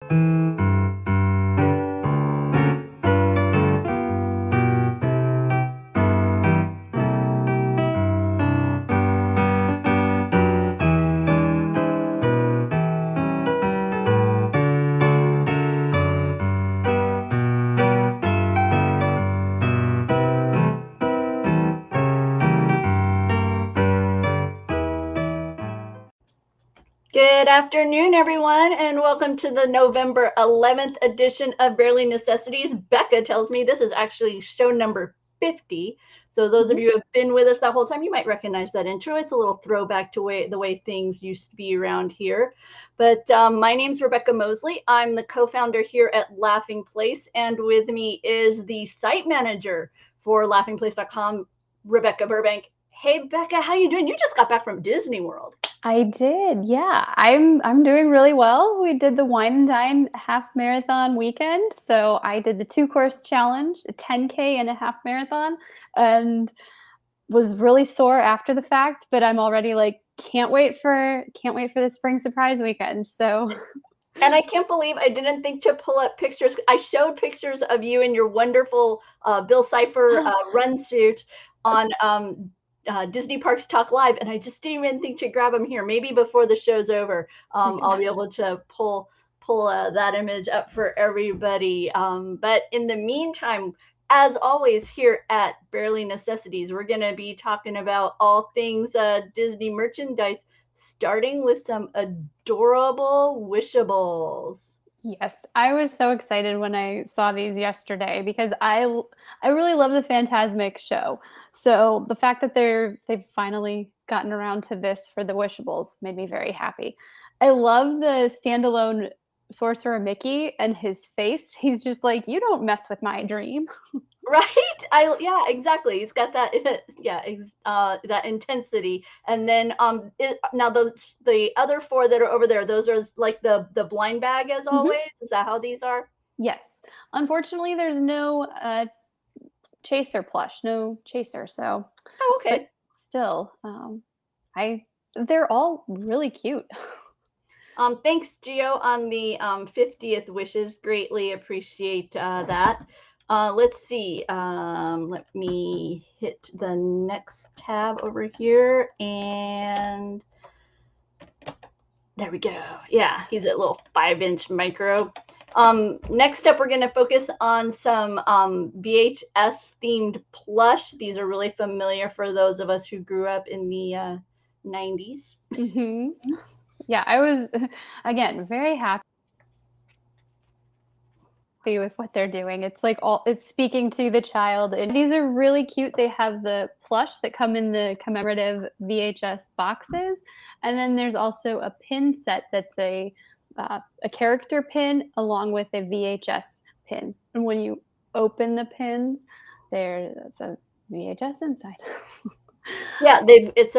Good afternoon, everyone, and welcome to the November 11th edition of Barely Necessities. Bekah tells me this is actually show number 50. So those of you who have been with us that whole time, you might recognize that intro. It's a little throwback to the way things used to be around here. But my name's Rebekah Mosley. I'm the co-founder here at Laughing Place, and with me is the site manager for laughingplace.com, Rebekah Burbank. Hey, Bekah, how you doing? You just got back from Disney World. I did, yeah. I'm doing really well. We did the Wine and Dine half marathon weekend. So I did the 2-course challenge, a 10K and a half marathon, and was really sore after the fact, but I'm already like, can't wait for the spring surprise weekend. So and I can't believe I didn't think to pull up pictures. I showed pictures of you in your wonderful Bill Cipher run suit on Disney Parks Talk Live, and I just didn't even think to grab them here. Maybe before the show's over, I'll be able to pull that image up for everybody. But in the meantime, as always, here at Barely Necessities, we're going to be talking about all things Disney merchandise, starting with some adorable Wishables. Yes, I was so excited when I saw these yesterday because I really love the Fantasmic show. So the fact that they've finally gotten around to this for the Wishables made me very happy. I love the standalone Sorcerer Mickey and his face. He's just like, you don't mess with my dream. Right? Yeah, exactly. It's got that that intensity. And then now the other 4 that are over there, those are like the blind bag as always. Is that how these are? Yes. Unfortunately, there's no chaser plush, no chaser. So okay. But still, they're all really cute. Thanks, Gio, on the 50th wishes. Greatly appreciate that. Let's see. Let me hit the next tab over here, and there we go. Yeah, he's a little 5-inch micro. Next up, we're going to focus on some Vhs themed plush. These are really familiar for those of us who grew up in the 90s. Yeah, I was, again, very happy with what they're doing. It's like it's speaking to the child. And these are really cute. They have the plush that come in the commemorative VHS boxes. And then there's also a pin set that's a character pin along with a VHS pin. And when you open the pins, there's a VHS inside. Yeah, it's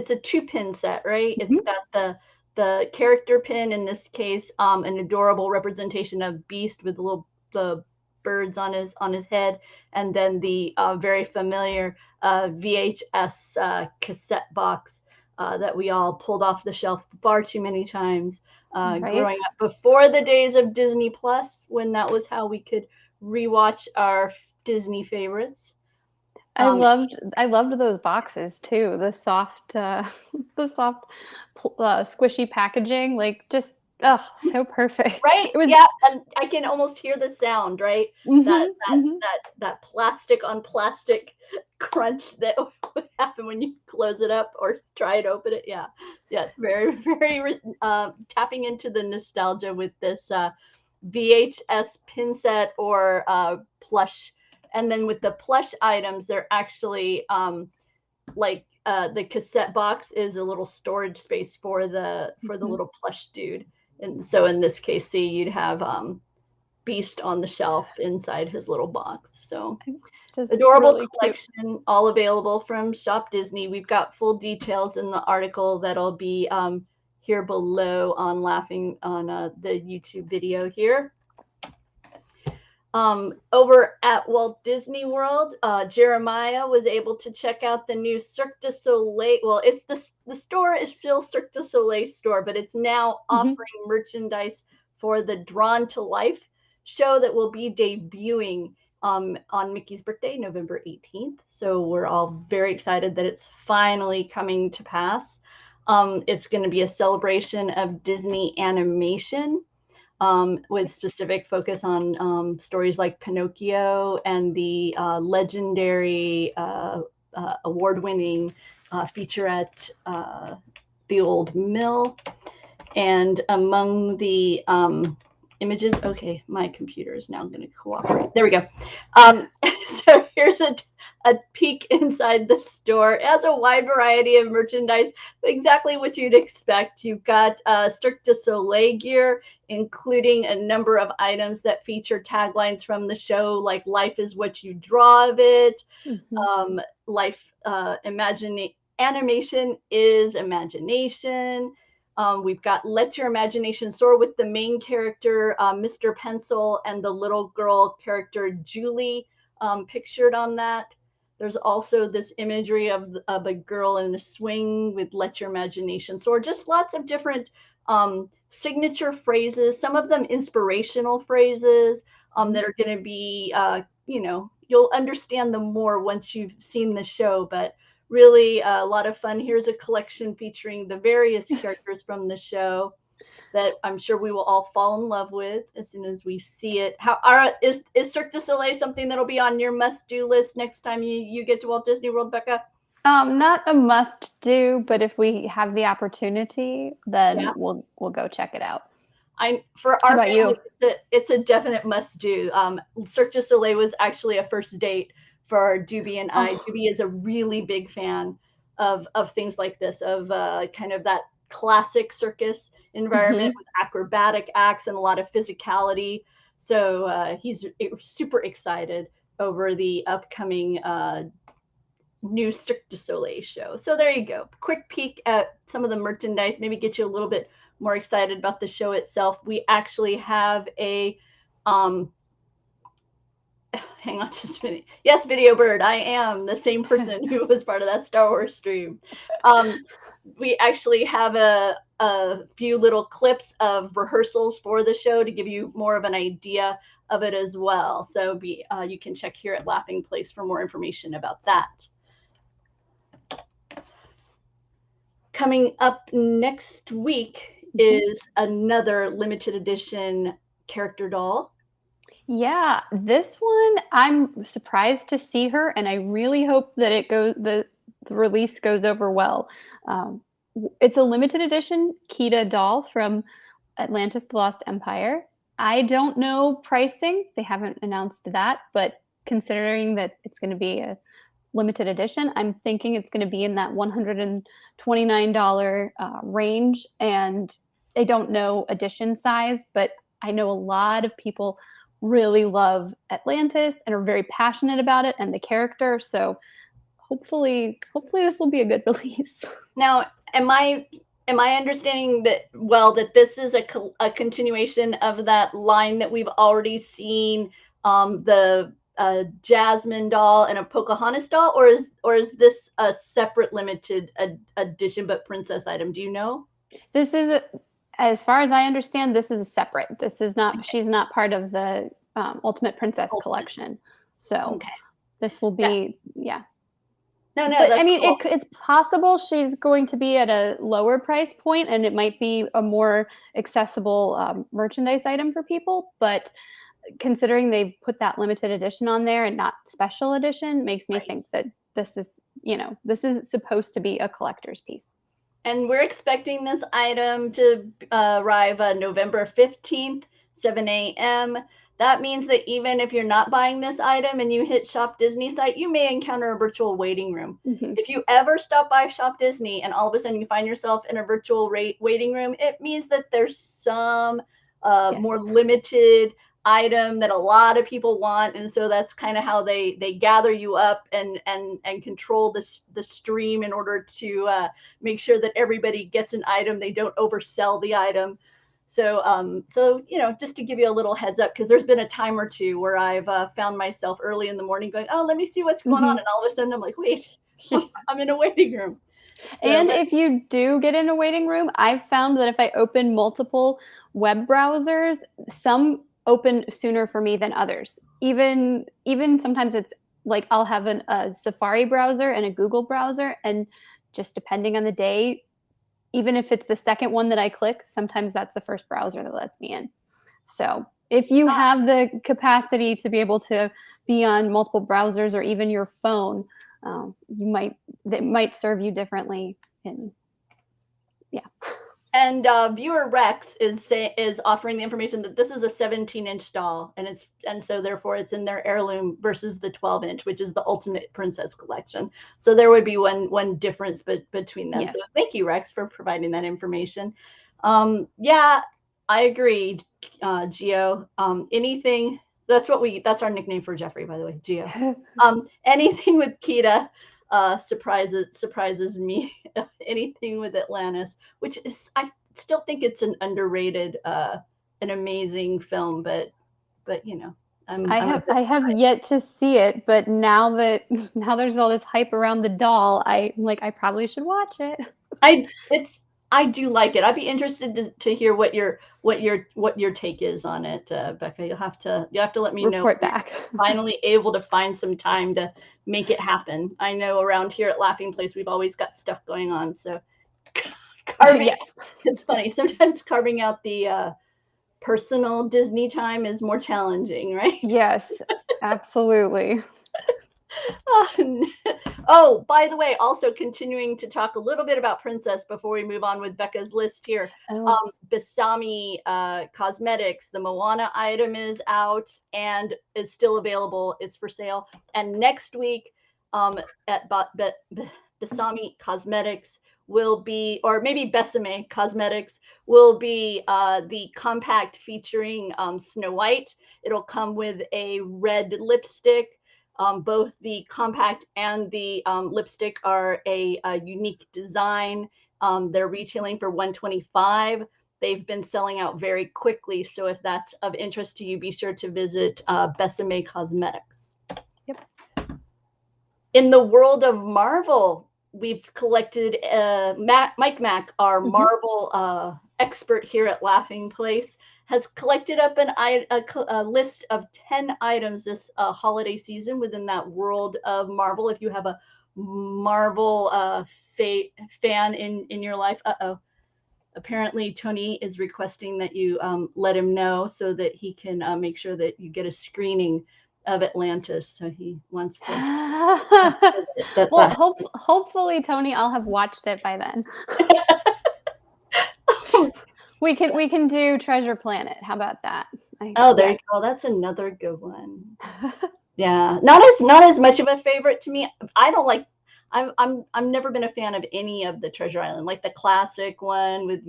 a 2-pin set, right? It's got the character pin, in this case, an adorable representation of Beast with the birds on his head, and then the very familiar VHS cassette box that we all pulled off the shelf far too many times growing up, before the days of Disney Plus, when that was how we could rewatch our Disney favorites. I loved those boxes too. The soft, squishy packaging, like just so perfect. Right? Yeah, and I can almost hear the sound, right? That plastic on plastic crunch that would happen when you close it up or try to open it. Yeah, very, very tapping into the nostalgia with this VHS pin set or plush. And then with the plush items, they're actually the cassette box is a little storage space for the little plush dude. And so in this case, see, you'd have Beast on the shelf inside his little box. So just adorable really collection, cute. All available from Shop Disney. We've got full details in the article that'll be here below on the YouTube video here. Over at Walt Disney World, Jeremiah was able to check out the new Cirque du Soleil. Well, it's the store is still Cirque du Soleil store, but it's now offering merchandise for the Drawn to Life show that will be debuting on Mickey's birthday, November 18th. So we're all very excited that it's finally coming to pass. It's going to be a celebration of Disney animation. With specific focus on stories like Pinocchio and the legendary award-winning featurette, The Old Mill. And among the images, okay, my computer is now going to cooperate. There we go. So here's a peek inside the store. It has a wide variety of merchandise, exactly what you'd expect. You've got Cirque du Soleil gear, including a number of items that feature taglines from the show, like "Life is what you draw of it," animation is imagination. We've got Let Your Imagination Soar with the main character, Mr. Pencil, and the little girl character, Julie, pictured on that. There's also this imagery of a girl in a swing with Let Your Imagination Soar. Just lots of different signature phrases, some of them inspirational phrases that are going to be, you'll understand them more once you've seen the show, but really a lot of fun. Here's a collection featuring the various characters from the show that I'm sure we will all fall in love with as soon as we see it. Is Cirque du Soleil something that'll be on your must-do list next time you get to Walt Disney World, Bekah? Not a must-do, but if we have the opportunity, then we'll go check it out. For our family, it's a definite must-do. Cirque du Soleil was actually a first date for Doobie and I. Doobie is a really big fan of things like this, of kind of that classic circus environment with acrobatic acts and a lot of physicality. So he's super excited over the upcoming new Cirque du Soleil show. So there you go. Quick peek at some of the merchandise, maybe get you a little bit more excited about the show itself. We actually have a hang on just a minute. Yes, Video Bird, I am the same person who was part of that Star Wars stream. We actually have a few little clips of rehearsals for the show to give you more of an idea of it as well. So you can check here at Laughing Place for more information about that. Coming up next week is another limited edition character doll. Yeah, this one, I'm surprised to see her, and I really hope that the release goes over well. It's a limited edition Kida doll from Atlantis: The Lost Empire. I don't know pricing. They haven't announced that, but considering that it's going to be a limited edition, I'm thinking it's going to be in that $129 range, and I don't know edition size, but I know a lot of people really love Atlantis and are very passionate about it and the character. So hopefully this will be a good release. Now, am I understanding that this is a continuation of that line that we've already seen, the Jasmine doll and a Pocahontas doll, or is this a separate limited edition but princess item? Do you know? This is as far as I understand, this is a separate. This is not. Okay. She's not part of the Ultimate Princess collection. So this will be No, but, I mean, cool. It's possible she's going to be at a lower price point, and it might be a more accessible merchandise item for people. But considering they've put that limited edition on there and not special edition, makes me think that this is supposed to be a collector's piece. And we're expecting this item to arrive November 15th, 7 a.m. That means that even if you're not buying this item and you hit Shop Disney site, you may encounter a virtual waiting room. If you ever stop by Shop Disney and all of a sudden you find yourself in a virtual waiting room, it means that there's some more limited item that a lot of people want, and so that's kind of how they gather you up and control the stream in order to make sure that everybody gets an item. They don't oversell the item. So just to give you a little heads up, because there's been a time or two where I've found myself early in the morning going, oh, let me see what's going on, and all of a sudden I'm like, wait, I'm in a waiting room. And if you do get in a waiting room, I've found that if I open multiple web browsers, some open sooner for me than others. Even sometimes it's like I'll have a Safari browser and a Google browser, and just depending on the day, even if it's the second one that I click, sometimes that's the first browser that lets me in. So if you have the capacity to be able to be on multiple browsers or even your phone, that might serve you differently. And viewer Rex is offering the information that this is a 17-inch doll, and so therefore it's in their heirloom versus the 12-inch, which is the ultimate princess collection. So there would be one difference between them. Yes. So thank you, Rex, for providing that information. Yeah, I agree, Gio. Anything that's our nickname for Jeffrey, by the way, Gio. Anything with Kida surprises me. Anything with Atlantis, which is, I still think it's an underrated, an amazing film, but I have yet to see it, but now there's all this hype around the doll, I probably should watch it. I do like it. I'd be interested to hear what your take is on it, Bekah. You'll have to let me know. Report back. Finally able to find some time to make it happen. I know around here at Laughing Place we've always got stuff going on, so yes. It's funny. Sometimes carving out the personal Disney time is more challenging, right? Yes, absolutely. Oh, by the way, also continuing to talk a little bit about Princess before we move on with Bekah's list here. Basami Cosmetics, the Moana item is out and is still available. It's for sale. And next week at Basami Cosmetics will be, or maybe Besame Cosmetics will be the compact featuring Snow White. It'll come with a red lipstick. Both the compact and the lipstick are a unique design. They're retailing for $125. They've been selling out very quickly. So if that's of interest to you, be sure to visit Besame Cosmetics. Yep. In the world of Marvel, we've collected Mike Mack, our Marvel expert here at Laughing Place, has collected up a list of 10 items this holiday season within that world of Marvel. If you have a Marvel fan in your life, apparently Tony is requesting that you let him know so that he can make sure that you get a screening of Atlantis. So he wants to. Well, hopefully, Tony, I'll have watched it by then. We can do Treasure Planet. How about that? There you go. That's another good one. Yeah, not as much of a favorite to me. I don't like. I'm never been a fan of any of the Treasure Island, like the classic one with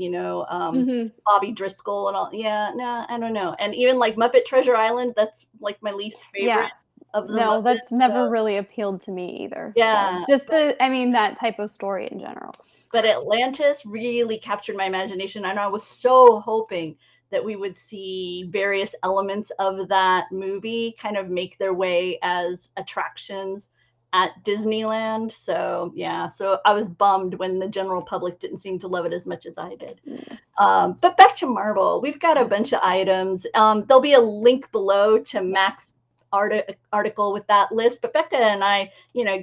Bobby Driscoll and all. Yeah, no, I don't know. And even like Muppet Treasure Island, that's like my least favorite of the Muppets. That's never really appealed to me either. Yeah, so just that type of story in general. But Atlantis really captured my imagination, and I was so hoping that we would see various elements of that movie kind of make their way as attractions at Disneyland. So yeah, so I was bummed when the general public didn't seem to love it as much as I did. But back to Marvel, we've got a bunch of items. There'll be a link below to Mac's article with that list, but Bekah and I,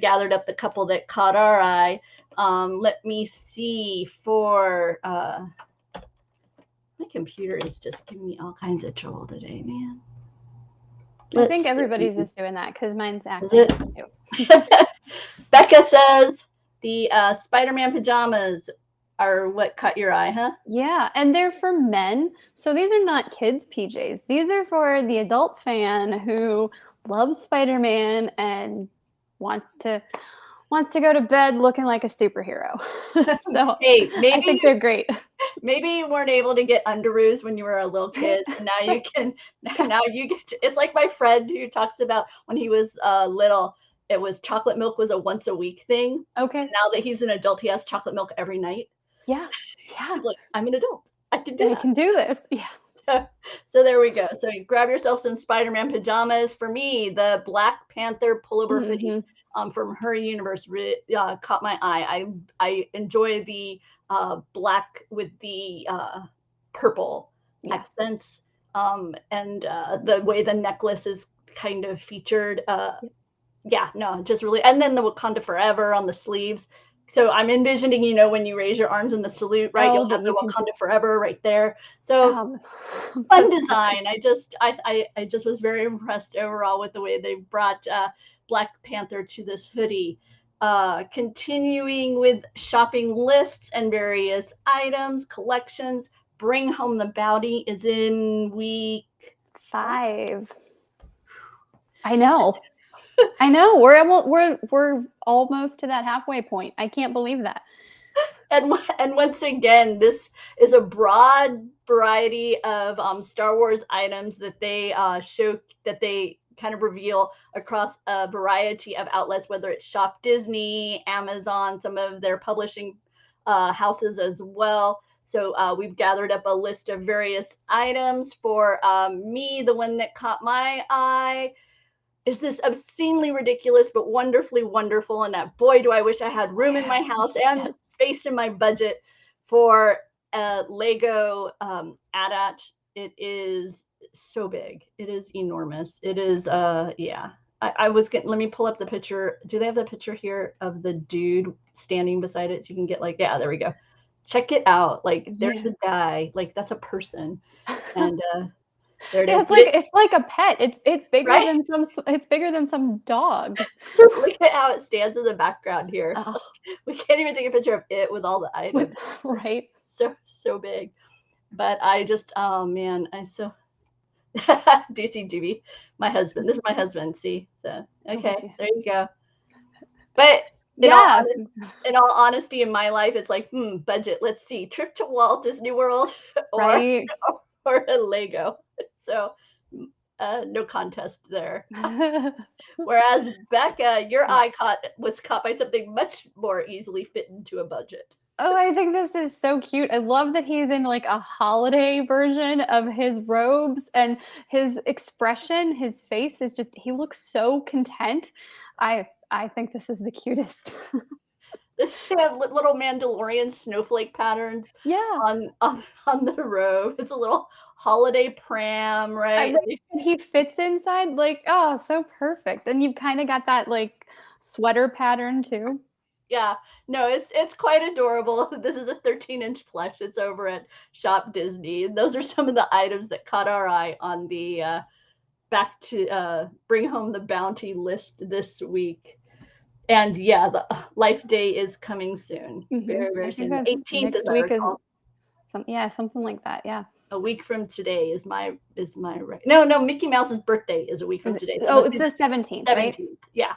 gathered up the couple that caught our eye. Let me see for my computer is just giving me all kinds of trouble today, man. I think everybody's just doing that because mine's acting too. Bekah says the Spiderman pajamas are what caught your eye, huh? Yeah, and they're for men. So these are not kids' PJs. These are for the adult fan who loves Spider-Man and wants to go to bed looking like a superhero. So hey, maybe I think they're great. Maybe you weren't able to get underoos when you were a little kid. So now you can. Now you get. It's like my friend who talks about when he was little. It was chocolate milk was a once a week thing. Okay. Now that he's an adult, he has chocolate milk every night. Yeah. He's like, I'm an adult. I can do I that. can do this. Yeah. So there we go. So you grab yourself some Spider-Man pajamas. For me, the Black Panther pullover hoodie from her universe caught my eye. I enjoy the black with the purple accents, and the way the necklace is kind of featured. Yeah, no, just really, and then the Wakanda Forever on the sleeves. So I'm envisioning, when you raise your arms in the salute, right? You'll have the Wakanda Forever right there. So fun design. I just was very impressed overall with the way they brought Black Panther to this hoodie. Continuing with shopping lists and various items, collections. Bring Home the Bounty is in week 5. I know. We're almost to that halfway point. I can't believe that. And once again, this is a broad variety of Star Wars items that they show, that they kind of reveal across a variety of outlets, whether it's Shop Disney, Amazon, some of their publishing houses as well. So we've gathered up a list of various items. For me, the one that caught my eye is this obscenely ridiculous but wonderfully wonderful, and that boy do I wish I had room in my house and space in my budget for a Lego AT-AT. It is so big. It is enormous. It is yeah. I was getting, let me pull up the picture. Do they have the picture here of the dude standing beside it so you can get like, yeah, there we go. Check it out. Like there's a guy, like that's a person. And there it is. It's like a pet. It's bigger right? than some dogs. Look at how it stands in the background here. Oh. We can't even take a picture of it with all the items. Right. So big. But I just, oh man, do you see Doobie? My husband. This is my husband. See? So okay, there you go. But in all honesty, in my life, it's like, budget. Let's see. Trip to Walt Disney World or a Lego. So no contest there. Whereas Bekah, your eye was caught by something much more easily fit into a budget. Oh, I think this is so cute. I love that he's in like a holiday version of his robes, and his expression, his face is just, he looks so content. I think this is the cutest. They have little Mandalorian snowflake patterns on the robe. It's a little holiday pram, right? And he fits inside, like, oh, so perfect. And you've kind of got that like sweater pattern too. Yeah, no, it's quite adorable. This is a 13-inch plush. It's over at Shop Disney. And those are some of the items that caught our eye on the back to Bring Home the Bounty list this week. And yeah, the Life Day is coming soon. Very, very soon. 18th next week is something like that. Yeah. A week from today is my right. No, Mickey Mouse's birthday is a week from today. So it's the 17th, right? Yeah.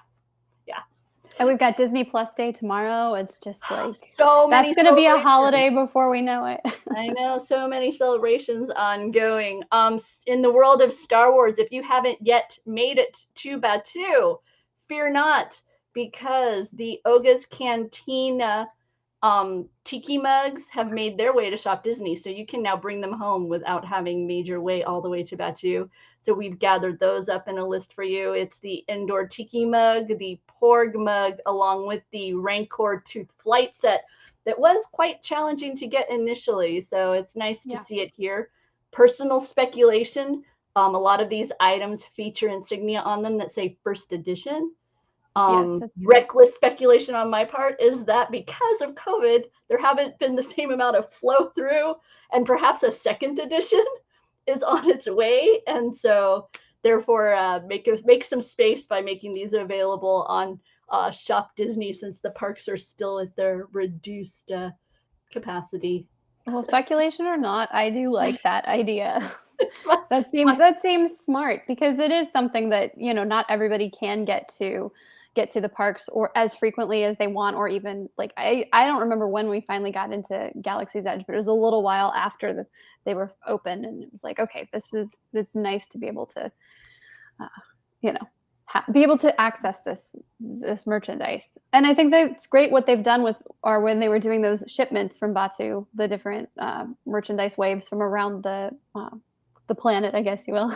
And we've got Disney Plus Day tomorrow. It's just like that's going to be a holiday before we know it. I know, so many celebrations ongoing. In the world of Star Wars, if you haven't yet made it to Batuu, fear not, because the Oga's Cantina tiki mugs have made their way to Shop Disney, so you can now bring them home without having made your way all the way to Batuu. So we've gathered those up in a list for you. It's the indoor tiki mug, the Porg mug, along with the Rancor Tooth flight set that was quite challenging to get initially. So it's nice to see it here. Personal speculation. A lot of these items feature insignia on them that say first edition. Reckless speculation on my part is that because of COVID, there haven't been the same amount of flow through, and perhaps a second edition is on its way. And so therefore make some space by making these available on Shop Disney, since the parks are still at their reduced capacity. Well, speculation or not, I do like that idea. That seems smart, because it is something that, not everybody can get to the parks or as frequently as they want, or even like I don't remember when we finally got into Galaxy's Edge, but it was a little while after they were open, and it was like, okay, it's nice to be able to be able to access this merchandise. And I think that's great what they've done with, or when they were doing those shipments from Batu, the different merchandise waves from around the planet, I guess you will.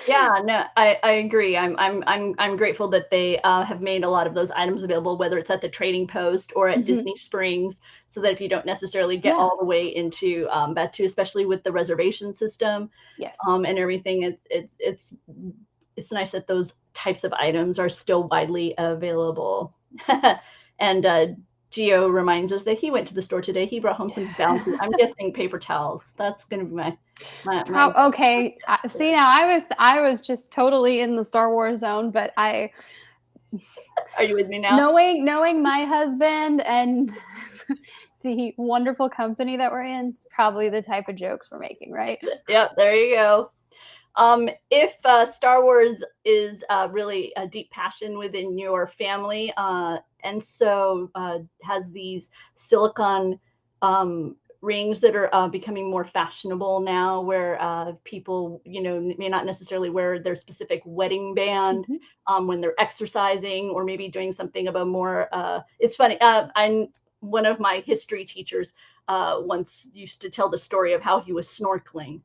Yeah, no, I agree. I'm grateful that they have made a lot of those items available, whether it's at the Trading Post or at Disney Springs, so that if you don't necessarily get all the way into Batu, especially with the reservation system, Yes. And everything, it's nice that those types of items are still widely available. And Gio reminds us that he went to the store today. He brought home some bounty. I'm guessing paper towels. That's going to be my okay. See, now I was just totally in the Star Wars zone, but Are you with me now? Knowing my husband and the wonderful company that we're in, it's probably the type of jokes we're making, right? Yep, there you go. If Star Wars is really a deep passion within your family, Enso has these silicone rings that are becoming more fashionable now, where people, may not necessarily wear their specific wedding band when they're exercising, or maybe doing something of a more, it's funny, one of my history teachers once used to tell the story of how he was snorkeling.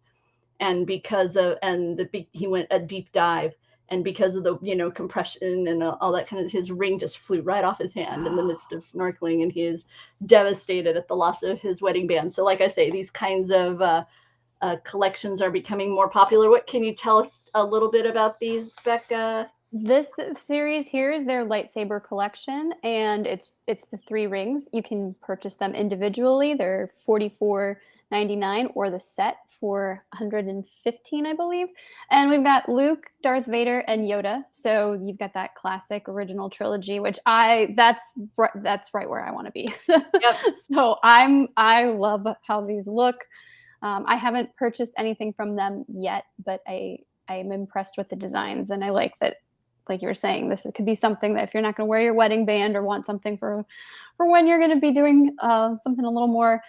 And he went a deep dive, and because of the compression and all that kind of, his ring just flew right off his hand in the midst of snorkeling, and he is devastated at the loss of his wedding band. So like I say, these kinds of collections are becoming more popular. What can you tell us a little bit about these, Bekah? This series here is their Lightsaber Collection, and it's the 3 rings. You can purchase them individually. They're $44.99, or the set for $115, I believe. And we've got Luke, Darth Vader, and Yoda. So you've got that classic original trilogy, which that's right where I want to be. Yep. So I love how these look. I haven't purchased anything from them yet, but I am impressed with the designs, and I like that. Like you were saying, this could be something that if you're not going to wear your wedding band, or want something for when you're going to be doing something a little more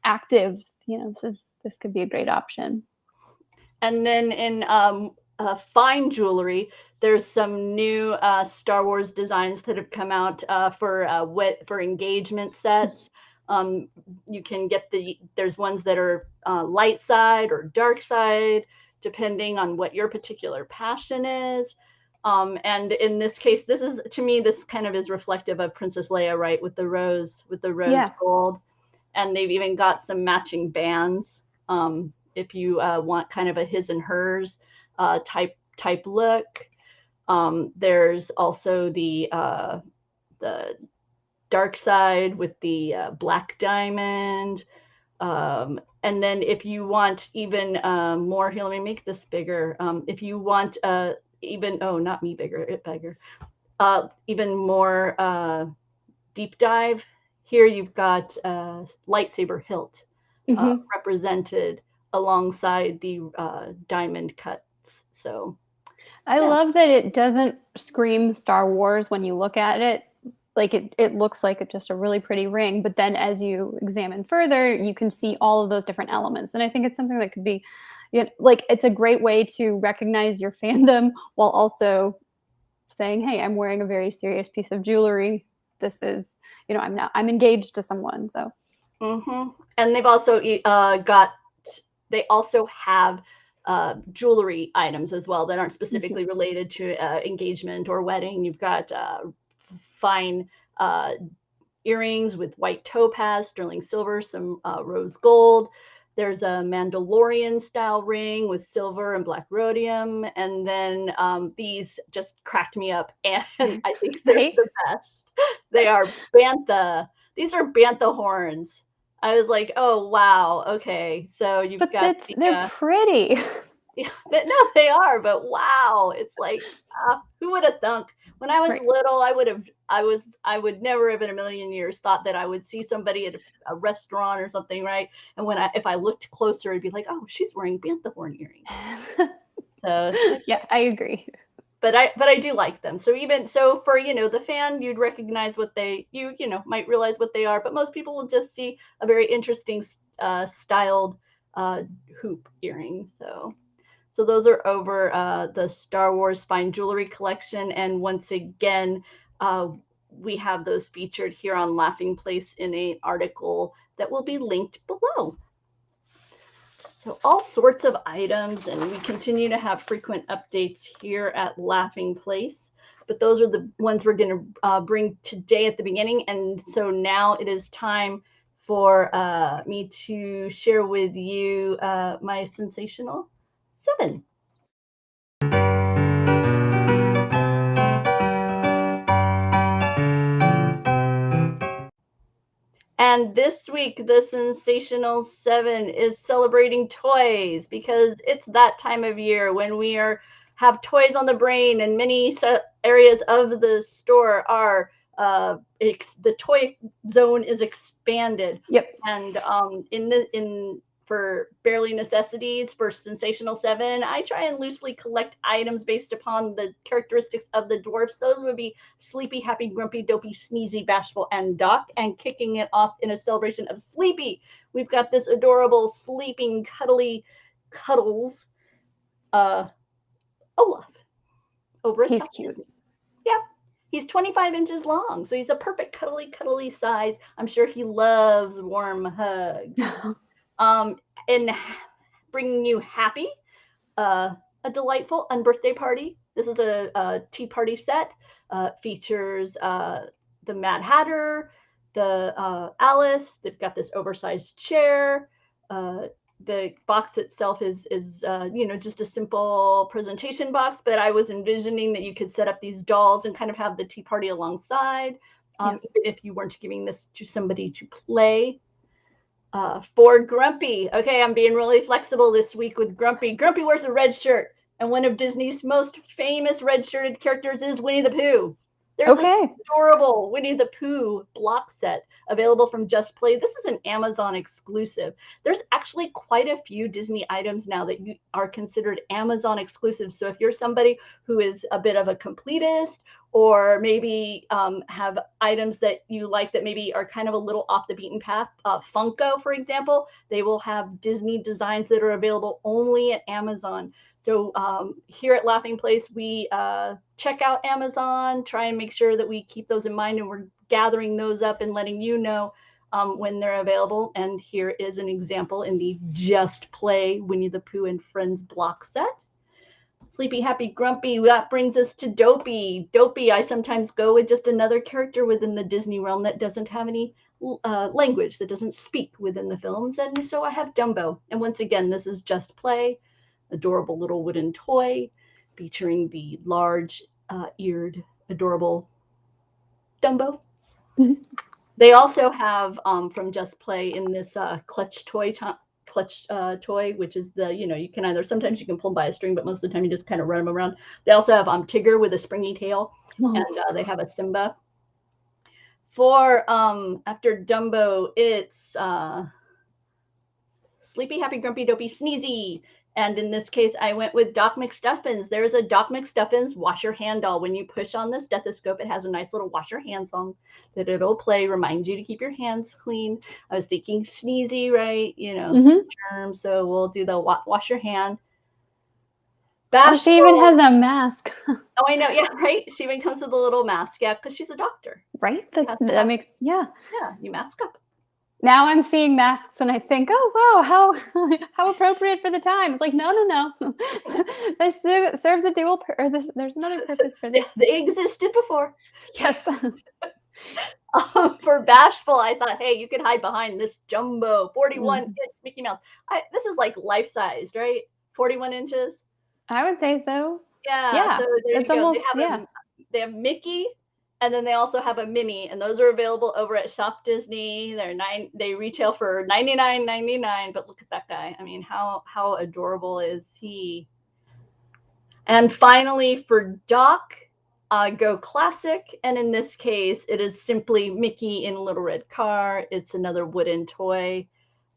active, this could be a great option. And then in fine jewelry, there's some new Star Wars designs that have come out for engagement sets. You can get there's ones that are light side or dark side, depending on what your particular passion is. And in this case, to me, this kind of is reflective of Princess Leia, right? With the rose gold. And they've even got some matching bands. If you want kind of a his and hers type look. There's also the dark side with the black diamond. And then if you want even more, here, let me make this bigger. If you want not me bigger, even more deep dive, here you've got lightsaber hilt represented alongside the diamond cuts. So I love that it doesn't scream Star Wars when you look at it. Like it looks like just a really pretty ring, but then as you examine further, you can see all of those different elements. And I think it's something that could be, it's a great way to recognize your fandom while also saying, hey, I'm wearing a very serious piece of jewelry. This is, I'm engaged to someone. So. And they've also they also have jewelry items as well that aren't specifically related to engagement or wedding. You've got fine earrings with white topaz, sterling silver, some rose gold. There's a Mandalorian style ring with silver and black rhodium. And then these just cracked me up, and I think they're the best. They are bantha. These are bantha horns. I was like, oh, wow. Okay. So you've got they're pretty. No, they are, but wow. It's like, who would have thunk? When I was little, I would never have in a million years thought that I would see somebody at a restaurant or something, right? And if I looked closer, I'd be like, oh, she's wearing bantha horn earrings. So yeah, I agree. But I do like them. So for the fan, you'd recognize what you might realize what they are, but most people will just see a very interesting styled hoop earring. So So those are over the Star Wars Fine Jewelry Collection. And once again, we have those featured here on Laughing Place in an article that will be linked below. So all sorts of items, and we continue to have frequent updates here at Laughing Place. But those are the ones we're going to bring today at the beginning. And so now it is time for me to share with you my Sensational Seven. And this week, the Sensational Seven is celebrating toys because it's that time of year when we have toys on the brain, and many areas of the store are the toy zone is expanded. Yep. And for Barely Necessities, for Sensational Seven, I try and loosely collect items based upon the characteristics of the dwarfs. Those would be Sleepy, Happy, Grumpy, Dopey, Sneezy, Bashful, and Doc. And kicking it off in a celebration of Sleepy, we've got this adorable sleeping, cuddly Cuddles Olaf over a He's cute. Yeah. He's 25 inches long, so he's a perfect cuddly size. I'm sure he loves warm hugs. And bringing you Happy, a delightful unbirthday party. This is a tea party set. Features the Mad Hatter, the Alice. They've got this oversized chair. The box itself is just a simple presentation box, but I was envisioning that you could set up these dolls and kind of have the tea party alongside, even if you weren't giving this to somebody to play. For Grumpy, okay, I'm being really flexible this week with Grumpy. Grumpy wears a red shirt, and one of Disney's most famous red-shirted characters is Winnie the Pooh. There's this adorable Winnie the Pooh block set available from Just Play. This is an Amazon exclusive. There's actually quite a few Disney items now that are considered Amazon exclusive. So if you're somebody who is a bit of a completist, or maybe have items that you like that maybe are kind of a little off the beaten path, Funko, for example, they will have Disney designs that are available only at Amazon. So here at Laughing Place, we check out Amazon, try and make sure that we keep those in mind, and we're gathering those up and letting you know when they're available. And here is an example in the Just Play Winnie the Pooh and Friends block set. Sleepy, Happy, Grumpy, that brings us to Dopey. Dopey, I sometimes go with just another character within the Disney realm that doesn't have any language, that doesn't speak within the films. And so I have Dumbo. And once again, this is Just Play, adorable little wooden toy featuring the large eared, adorable Dumbo. They also have from Just Play in this clutch toy, which is the, you can either, sometimes you can pull by a string, but most of the time you just kind of run them around. They also have Tigger with a springy tail, and they have a Simba. For after Dumbo, it's Sleepy, Happy, Grumpy, Dopey, Sneezy. And in this case, I went with Doc McStuffins. There's a Doc McStuffins wash your hand doll. When you push on the stethoscope, it has a nice little wash your hand song that it'll play, remind you to keep your hands clean. I was thinking Sneezy, right? Term. So we'll do the wash your hand. Oh, she even has a mask. Oh, I know. Yeah, right. She even comes with a little mask. Yeah, because she's a doctor. Right. That makes Yeah, you mask up. Now I'm seeing masks and I think, oh wow, how appropriate for the time. It's like, no. This serves a dual there's another purpose for this. They existed before. Yes. For Bashful, I thought, hey, you could hide behind this jumbo 41-inch Mickey Mouse. This is like life-sized, right? 41 inches. I would say so. Yeah. So there you go. They have Mickey. And then they also have a Minnie, and those are available over at Shop Disney. They retail for $99.99. But look at that guy. I mean, how adorable is he? And finally, for Doc, go classic. And in this case, it is simply Mickey in a little red car. It's another wooden toy.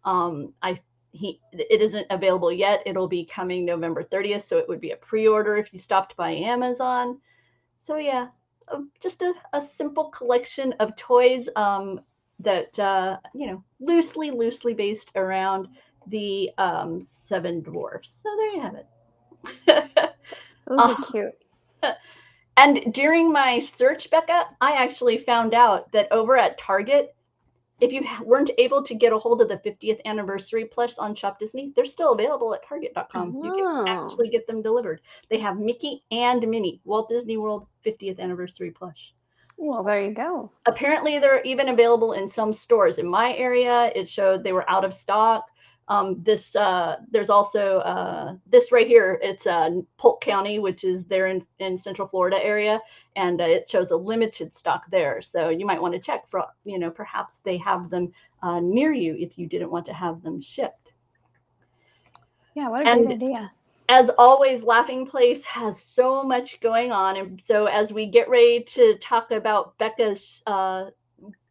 It isn't available yet. It'll be coming November 30th, so it would be a pre-order if you stopped by Amazon. So yeah. Just a simple collection of toys that loosely based around the Seven Dwarfs. So there you have it. Those are cute. And during my search, Becca, I actually found out that over at Target, if you weren't able to get a hold of the 50th anniversary plush on Shop Disney, they're still available at Target.com. You can actually get them delivered. They have Mickey and Minnie, Walt Disney World 50th anniversary plush. Well, there you go. Apparently, they're even available in some stores. In my area, it showed they were out of stock. There's also this right here. It's Polk County, which is there in Central Florida area, and it shows a limited stock there. So you might want to check for, perhaps they have them near you if you didn't want to have them shipped. Yeah, what a great idea. As always, Laughing Place has so much going on. And so as we get ready to talk about Becca's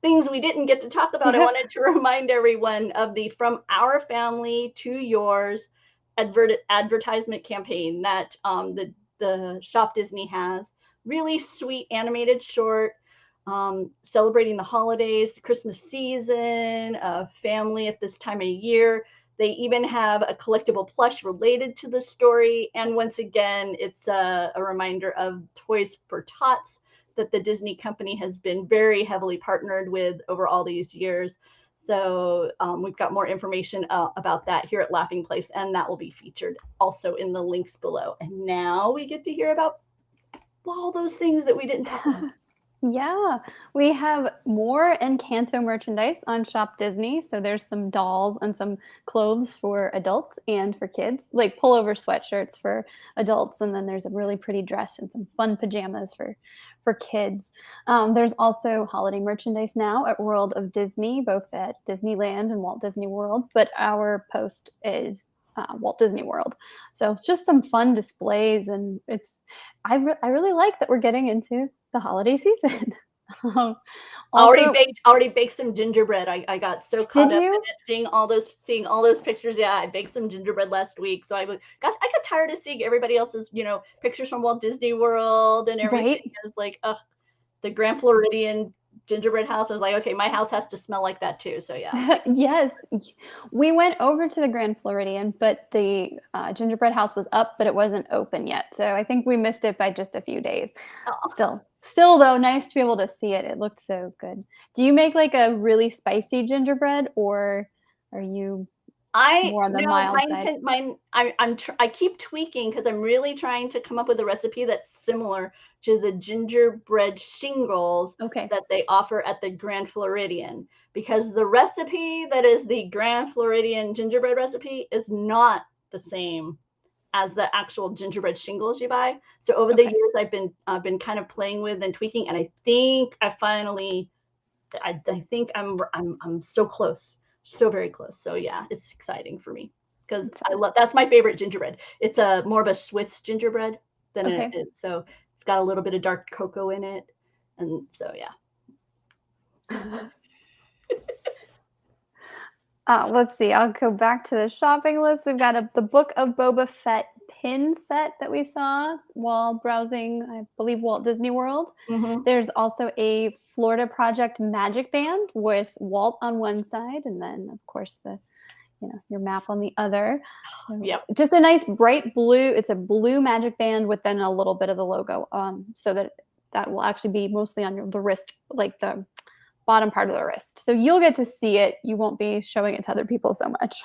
things we didn't get to talk about, I wanted to remind everyone of the From Our Family to Yours advertisement campaign that the Shop Disney has. Really sweet animated short, celebrating the holidays, the Christmas season, family at this time of year. They even have a collectible plush related to the story. And once again, it's a reminder of Toys for Tots that the Disney company has been very heavily partnered with over all these years. So we've got more information about that here at Laughing Place, and that will be featured also in the links below. And now we get to hear about all those things that we didn't talk about. Yeah, we have more Encanto merchandise on Shop Disney. So there's some dolls and some clothes for adults and for kids, like pullover sweatshirts for adults. And then there's a really pretty dress and some fun pajamas for kids. There's also holiday merchandise now at World of Disney, both at Disneyland and Walt Disney World. But our post is Walt Disney World. So it's just some fun displays. And I really like that we're getting into the holiday season. Already baked some gingerbread. I got so caught up in it, seeing all those pictures. Yeah, I baked some gingerbread last week. So I got tired of seeing everybody else's, pictures from Walt Disney World and everything. Right? It was like, the Grand Floridian gingerbread house. I was like, okay, my house has to smell like that too. So yeah. Yes, we went over to the Grand Floridian, but the gingerbread house was up, but it wasn't open yet. So I think we missed it by just a few days. Still though, nice to be able to see it. It looked so good. Do you make like a really spicy gingerbread, or are you more on the mild side? I keep tweaking because I'm really trying to come up with a recipe that's similar to the gingerbread shingles that they offer at the Grand Floridian, because the recipe that is the Grand Floridian gingerbread recipe is not the same as the actual gingerbread shingles you buy. So over the years, I've been kind of playing with and tweaking, and I think I think I'm so close. So very close. So yeah, it's exciting for me because that's my favorite gingerbread. It's more of a Swiss gingerbread than it is. So it's got a little bit of dark cocoa in it. And so, yeah. Let's see. I'll go back to the shopping list. We've got the Book of Boba Fett pin set that we saw while browsing, I believe, Walt Disney World. Mm-hmm. There's also a Florida Project magic band with Walt on one side, and then of course your map on the other. So just a nice bright blue. It's a blue magic band with then a little bit of the logo, so that will actually be mostly on the wrist, like the bottom part of the wrist. So you'll get to see it. You won't be showing it to other people so much.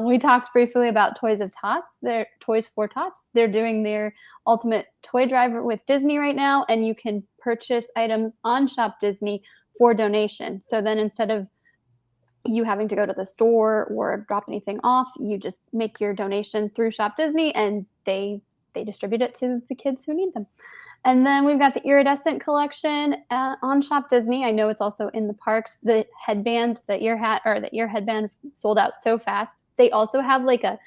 We talked briefly about Toys of Tots. They're Toys for Tots. They're doing their ultimate toy drive with Disney right now, and you can purchase items on Shop Disney for donation. So then instead of you having to go to the store or drop anything off, you just make your donation through Shop Disney, and they distribute it to the kids who need them. And then we've got the Iridescent collection on Shop Disney. I know it's also in the parks. The headband, the ear headband sold out so fast. They also have like a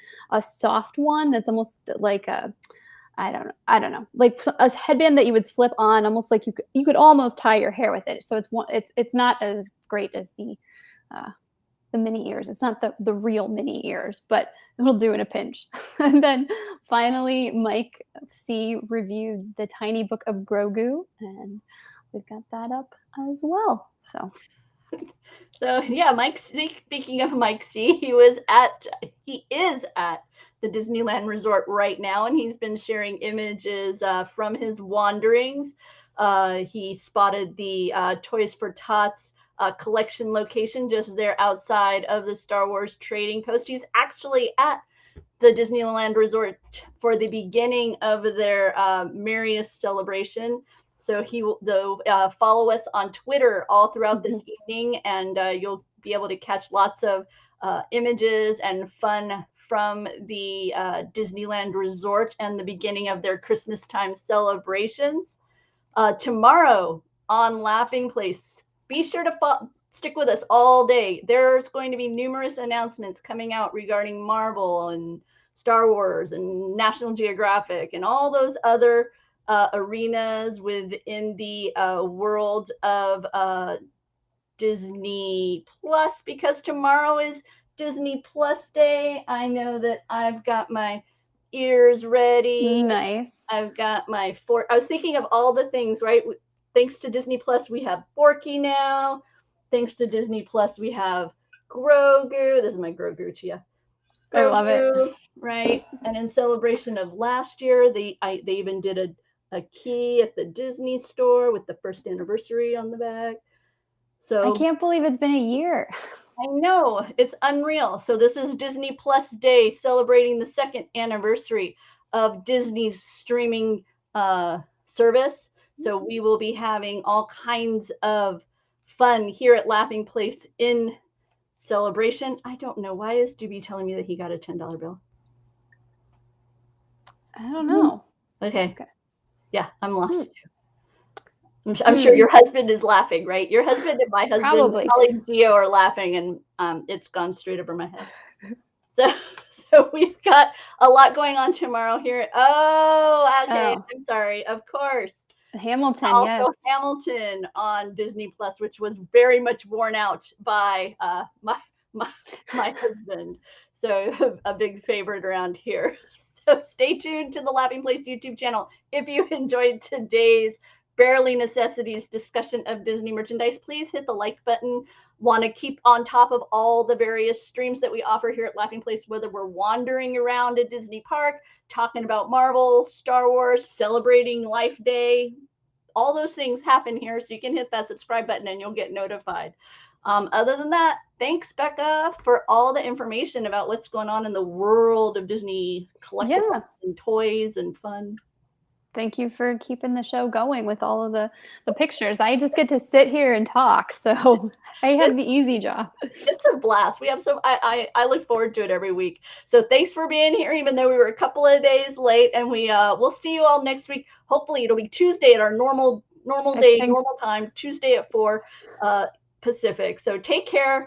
soft one that's almost like I don't know, like a headband that you would slip on, almost like you could almost tie your hair with it. So it's not as great as the mini ears. It's not the real mini ears, but it'll do in a pinch. And then finally, Mike C reviewed the Tiny Book of Grogu, and we've got that up as well. So yeah, Mike. Speaking of Mike C, he is at the Disneyland Resort right now, and he's been sharing images from his wanderings. He spotted the Toys for Tots collection location just there outside of the Star Wars trading post. He's actually at the Disneyland Resort for the beginning of their merriest celebration. So he will follow us on Twitter all throughout this evening, and you'll be able to catch lots of images and fun from the Disneyland Resort and the beginning of their Christmas time celebrations. Tomorrow on Laughing Place, be sure to stick with us all day. There's going to be numerous announcements coming out regarding Marvel and Star Wars and National Geographic and all those other arenas within the world of Disney Plus, because tomorrow is Disney Plus Day. I know that I've got my ears ready. Nice. I've got my fork. I was thinking of all the things, right? Thanks to Disney Plus, we have Forky now. Thanks to Disney Plus, we have Grogu. This is my Grogu Chia. I love it. Right. And in celebration of last year, they even did a key at the Disney store with the first anniversary on the back. So I can't believe it's been a year. I know, it's unreal. So this is Disney Plus Day, celebrating the second anniversary of Disney's streaming service. So we will be having all kinds of fun here at Laughing Place in celebration. I don't know. Why is Doobie telling me that he got a $10 bill? I don't know. Okay. Yeah, I'm lost too. I'm sure your husband is laughing, right? Your husband and my husband, Probably. colleague Gio, are laughing, and it's gone straight over my head. So we've got a lot going on tomorrow here. Oh, okay. Oh. I'm sorry. Of course. Hamilton, also yes. Hamilton on Disney Plus, which was very much worn out by my husband. So a big favorite around here. So stay tuned to the Laughing Place YouTube channel. If you enjoyed today's Barely Necessities discussion of Disney merchandise, please hit the like button. Want to keep on top of all the various streams that we offer here at Laughing Place, whether we're wandering around a Disney park, talking about Marvel, Star Wars, celebrating Life Day. All those things happen here, so you can hit that subscribe button and you'll get notified. Other than that, thanks, Bekah, for all the information about what's going on in the world of Disney collectibles and toys and fun. Thank you for keeping the show going with all of the pictures. I just get to sit here and talk, so I have the easy job. It's a blast. We have I look forward to it every week. So thanks for being here, even though we were a couple of days late, and we'll see you all next week. Hopefully it'll be Tuesday at our normal day, normal time, Tuesday at 4 Pacific. So take care.